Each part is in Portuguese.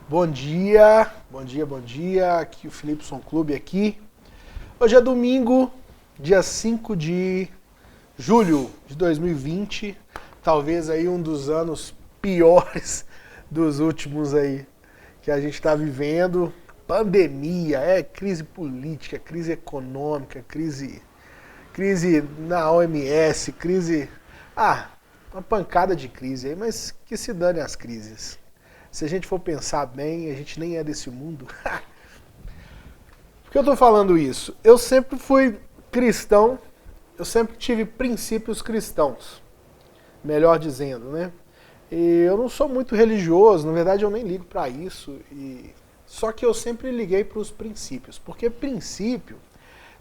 Bom dia, bom dia, bom dia. Aqui o Philipson Clube aqui. Hoje é domingo, dia 5 de julho de 2020. Talvez aí um dos anos piores dos últimos aí que a gente está vivendo. Pandemia, crise política, crise econômica, crise na OMS, uma pancada de crise aí, mas que se dane as crises. Se a gente for pensar bem, a gente nem é desse mundo. Por que eu estou falando isso? Eu sempre fui cristão, eu sempre tive princípios cristãos, melhor dizendo, né? E eu não sou muito religioso, na verdade eu nem ligo para isso. Só que eu sempre liguei para os princípios, porque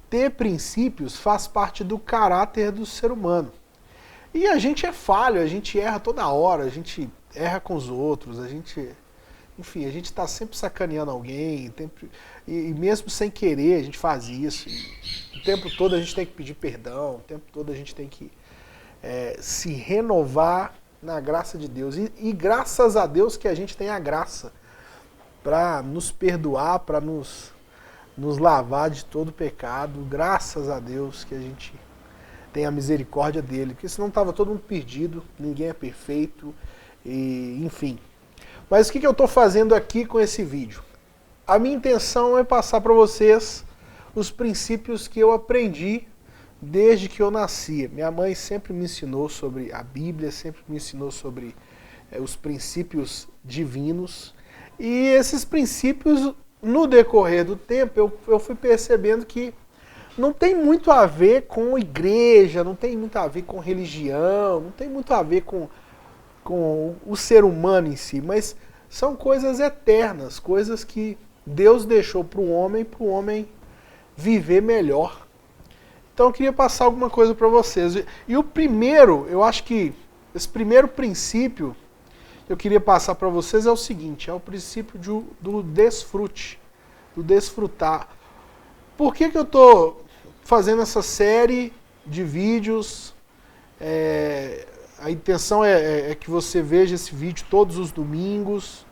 ter princípios faz parte do caráter do ser humano. E a gente é falho, a gente erra toda hora, a gente erra com os outros, a gente está sempre sacaneando alguém, e mesmo sem querer a gente faz isso. O tempo todo a gente tem que pedir perdão, o tempo todo a gente tem que se renovar na graça de Deus. E graças a Deus que a gente tem a graça para nos perdoar, para nos lavar de todo pecado. Graças a Deus que a gente tem a misericórdia dele, porque senão estava todo mundo perdido, ninguém é perfeito, enfim. Mas o que eu estou fazendo aqui com esse vídeo? A minha intenção é passar para vocês os princípios que eu aprendi desde que eu nasci. Minha mãe sempre me ensinou sobre a Bíblia, sempre me ensinou sobre os princípios divinos. E esses princípios, no decorrer do tempo, eu fui percebendo que não tem muito a ver com igreja, não tem muito a ver com religião, não tem muito a ver com o ser humano em si, mas são coisas eternas, coisas que Deus deixou para o homem viver melhor. Então eu queria passar alguma coisa para vocês. E o primeiro, eu acho que esse primeiro princípio que eu queria passar para vocês é o seguinte, é o princípio do desfrute, do desfrutar. Por que eu estou fazendo essa série de vídeos? A intenção é que você veja esse vídeo todos os domingos,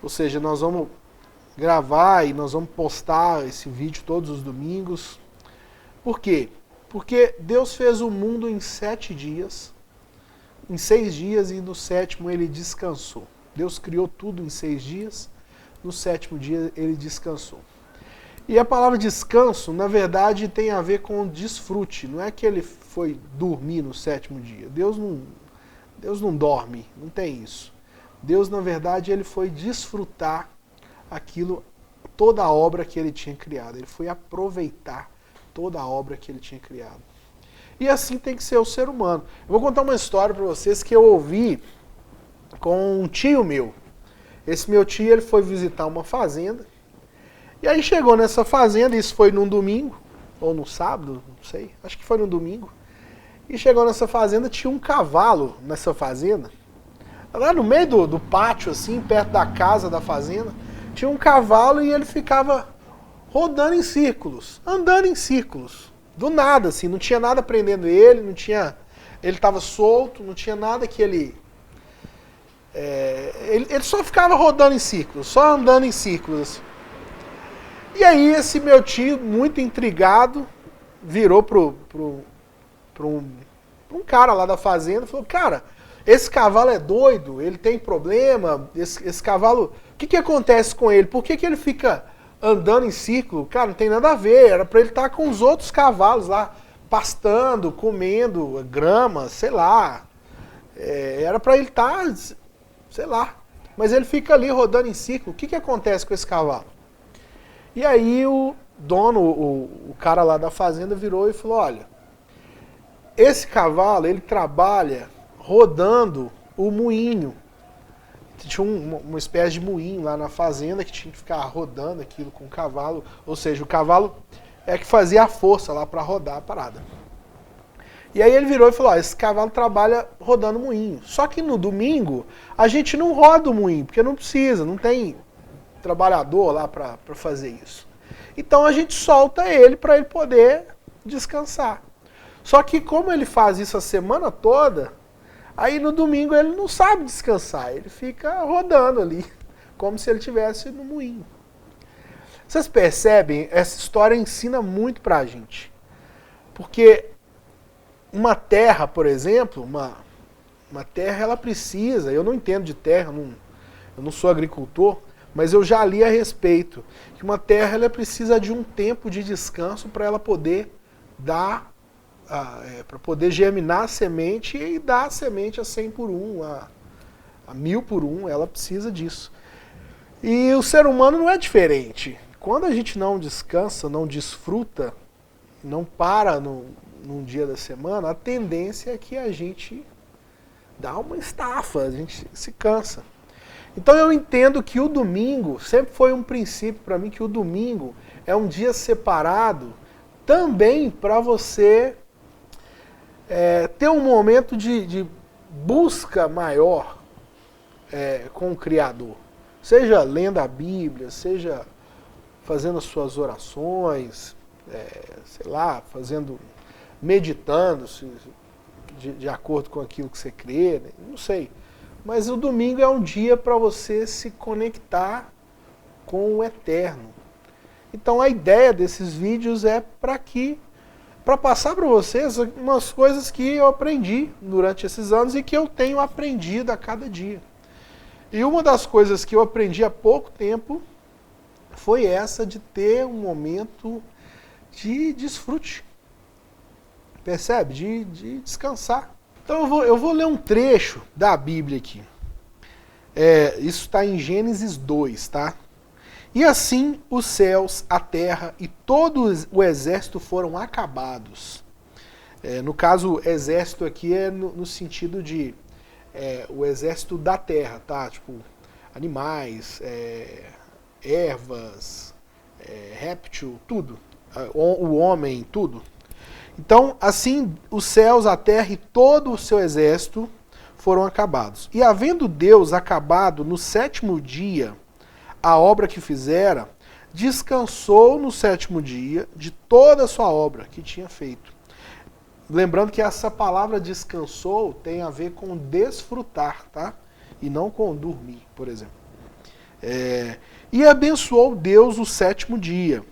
ou seja, nós vamos gravar e nós vamos postar esse vídeo todos os domingos. Por quê? Porque Deus fez o mundo em 7 dias, em 6 dias, e no 7º ele descansou. Deus criou tudo em 6 dias, no 7º dia ele descansou. E a palavra descanso, na verdade, tem a ver com desfrute. Não é que ele foi dormir no 7º dia. Deus não dorme, não tem isso. Deus, na verdade, ele foi desfrutar toda a obra que ele tinha criado. Ele foi aproveitar toda a obra que ele tinha criado. E assim tem que ser o ser humano. Eu vou contar uma história para vocês que eu ouvi com um tio meu. Esse meu tio, ele foi visitar uma fazenda. E aí chegou nessa fazenda, isso foi num domingo, ou no sábado, não sei, acho que foi num domingo. E chegou nessa fazenda, tinha um cavalo nessa fazenda. Lá no meio do pátio, assim, perto da casa da fazenda, tinha um cavalo e ele ficava rodando em círculos, andando em círculos. Do nada, assim, não tinha nada prendendo ele, ele estava solto, não tinha nada que ele só ficava rodando em círculos, só andando em círculos, assim. E aí esse meu tio, muito intrigado, virou para um cara lá da fazenda e falou, cara, esse cavalo é doido, ele tem problema, esse cavalo, o que acontece com ele? Por que ele fica andando em círculo? Cara, não tem nada a ver, era para ele estar com os outros cavalos lá, pastando, comendo grama, sei lá. Era para ele estar, sei lá. Mas ele fica ali rodando em círculo, o que acontece com esse cavalo? E aí o dono, o cara lá da fazenda virou e falou, olha, esse cavalo, ele trabalha rodando o moinho. Tinha uma espécie de moinho lá na fazenda que tinha que ficar rodando aquilo com o cavalo, ou seja, o cavalo é que fazia a força lá para rodar a parada. E aí ele virou e falou, esse cavalo trabalha rodando o moinho. Só que no domingo a gente não roda o moinho, porque não precisa, não tem trabalhador lá para fazer isso. Então a gente solta ele para ele poder descansar. Só que como ele faz isso a semana toda, aí no domingo ele não sabe descansar, ele fica rodando ali, como se ele estivesse no moinho. Vocês percebem? Essa história ensina muito pra gente. Porque uma terra, por exemplo, uma terra, ela precisa, eu não entendo de terra, eu não sou agricultor, mas eu já li a respeito, que uma terra ela precisa de um tempo de descanso para ela poder dar, para poder germinar a semente e dar a semente a 100 por 1, a 1000 por 1, ela precisa disso. E o ser humano não é diferente. Quando a gente não descansa, não desfruta, não para num dia da semana, a tendência é que a gente dá uma estafa, a gente se cansa. Então eu entendo que o domingo, sempre foi um princípio para mim, que o domingo é um dia separado também para você ter um momento de busca maior com o Criador. Seja lendo a Bíblia, seja fazendo as suas orações, sei lá, meditando de acordo com aquilo que você crê, né? Não sei. Mas o domingo é um dia para você se conectar com o eterno. Então a ideia desses vídeos é para passar para vocês umas coisas que eu aprendi durante esses anos e que eu tenho aprendido a cada dia. E uma das coisas que eu aprendi há pouco tempo foi essa de ter um momento de desfrute. Percebe? De descansar. Então eu vou ler um trecho da Bíblia aqui. Isso está em Gênesis 2, tá? E assim os céus, a terra e todo o exército foram acabados. No caso, exército aqui é no sentido de o exército da terra, tá? Tipo, animais, ervas, réptil, tudo. O homem, tudo. Então, assim, os céus, a terra e todo o seu exército foram acabados. E havendo Deus acabado no 7º dia a obra que fizera, descansou no 7º dia de toda a sua obra que tinha feito. Lembrando que essa palavra descansou tem a ver com desfrutar, tá? E não com dormir, por exemplo. E abençoou Deus o 7º dia.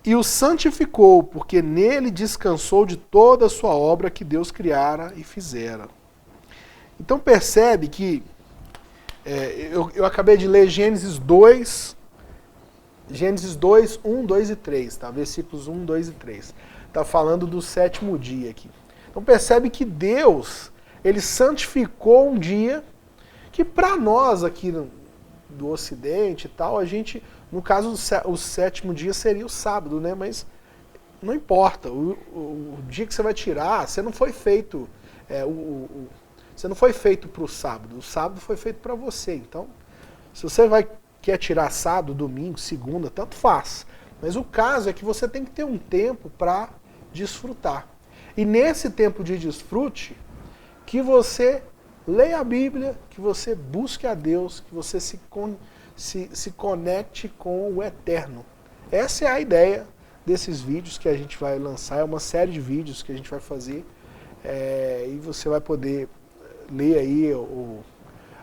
E o santificou, porque nele descansou de toda a sua obra que Deus criara e fizera. Então percebe que eu acabei de ler Gênesis 2, 1, 2 e 3, tá? Versículos 1, 2 e 3. Está falando do 7º dia aqui. Então percebe que Deus, ele santificou um dia que para nós aqui do Ocidente e tal, a gente, no caso o 7º dia seria o sábado, né? Mas não importa, o dia que você vai tirar, você não foi feito, você não foi feito para o sábado foi feito para você. Então, se você quer tirar sábado, domingo, segunda, tanto faz. Mas o caso é que você tem que ter um tempo para desfrutar. E nesse tempo de desfrute, que você leia a Bíblia, que você busque a Deus, que você se conecte com o eterno. Essa é a ideia desses vídeos que a gente vai lançar, é uma série de vídeos que a gente vai fazer, e você vai poder ler aí ou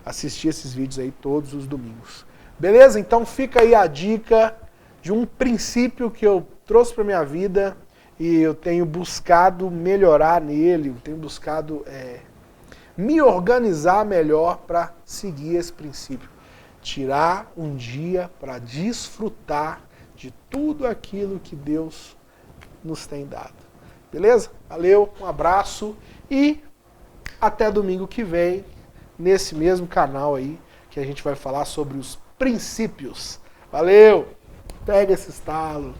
assistir esses vídeos aí todos os domingos. Beleza? Então fica aí a dica de um princípio que eu trouxe para minha vida e eu tenho buscado melhorar nele, eu tenho buscado me organizar melhor para seguir esse princípio. Tirar um dia para desfrutar de tudo aquilo que Deus nos tem dado. Beleza? Valeu, um abraço e até domingo que vem, nesse mesmo canal aí, que a gente vai falar sobre os princípios. Valeu! Pega esse estalo!